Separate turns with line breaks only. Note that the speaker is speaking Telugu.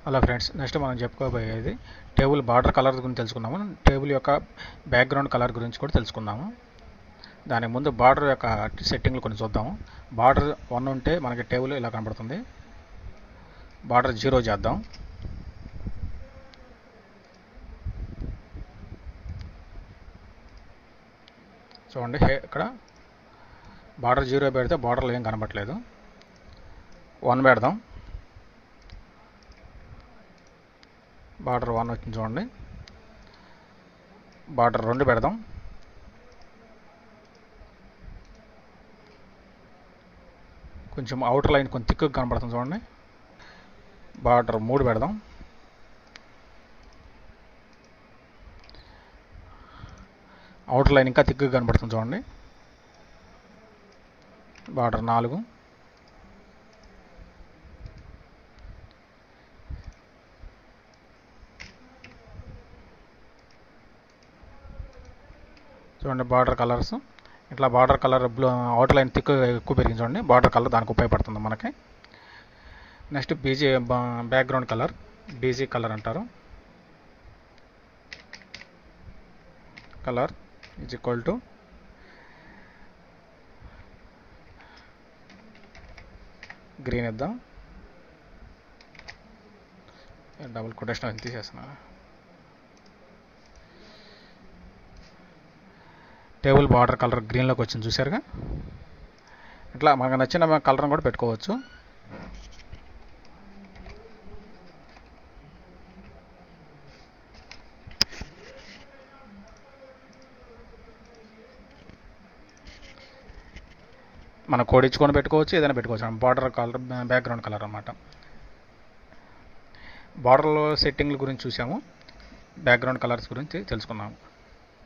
హలో ఫ్రెండ్స్, నెక్స్ట్ మనం చెప్పుకోబోయేది టేబుల్ బార్డర్ కలర్ గురించి తెలుసుకున్నాము. టేబుల్ యొక్క బ్యాక్గ్రౌండ్ కలర్ గురించి కూడా తెలుసుకుందాము. దానికి ముందు బార్డర్ యొక్క సెట్టింగ్లు కొన్ని చూద్దాము. బార్డర్ 1 ఉంటే మనకి టేబుల్ ఇలా కనబడుతుంది. బార్డర్ 0 చేద్దాం. చూడండి, ఇక్కడ బార్డర్ 0 పెడితే బార్డర్లో ఏం కనబడట్లేదు. 1 పెడదాం. బార్డర్ 1 వచ్చింది చూడండి. బార్డర్ 2 పెడదాం. కొంచెం అవుటర్ లైన్ కొంచెం థిక్గా కనబడుతుంది చూడండి. బార్డర్ 3 పెడదాం. అవుటర్ లైన్ ఇంకా థిక్గా కనబడుతుంది చూడండి. బార్డర్ 4. చూడండి, బార్డర్ కలర్స్ ఇట్లా border colour outer line thick ఎక్కువ పెరిగింది చూడండి. బార్డర్ కలర్ దానికి ఉపయోగపడుతుంది మనకి. Next background colour BG colour అంటారు. Colour is equal to green ఇద్దాం. డబుల్ కొటేషన్ తీసేస్తున్నా. టేబుల్ బార్డర్ కలర్ గ్రీన్లోకి వచ్చింది చూసారుగా. ఇట్లా మనకు నచ్చిన కలర్ని కూడా పెట్టుకోవచ్చు. మనం కోడించుకొని పెట్టుకోవచ్చు, ఏదైనా పెట్టుకోవచ్చు. బార్డర్ కలర్ బ్యాక్గ్రౌండ్ కలర్ అన్నమాట. బార్డర్లో సెట్టింగ్ల గురించి చూసాము, బ్యాక్గ్రౌండ్ కలర్స్ గురించి తెలుసుకున్నాము.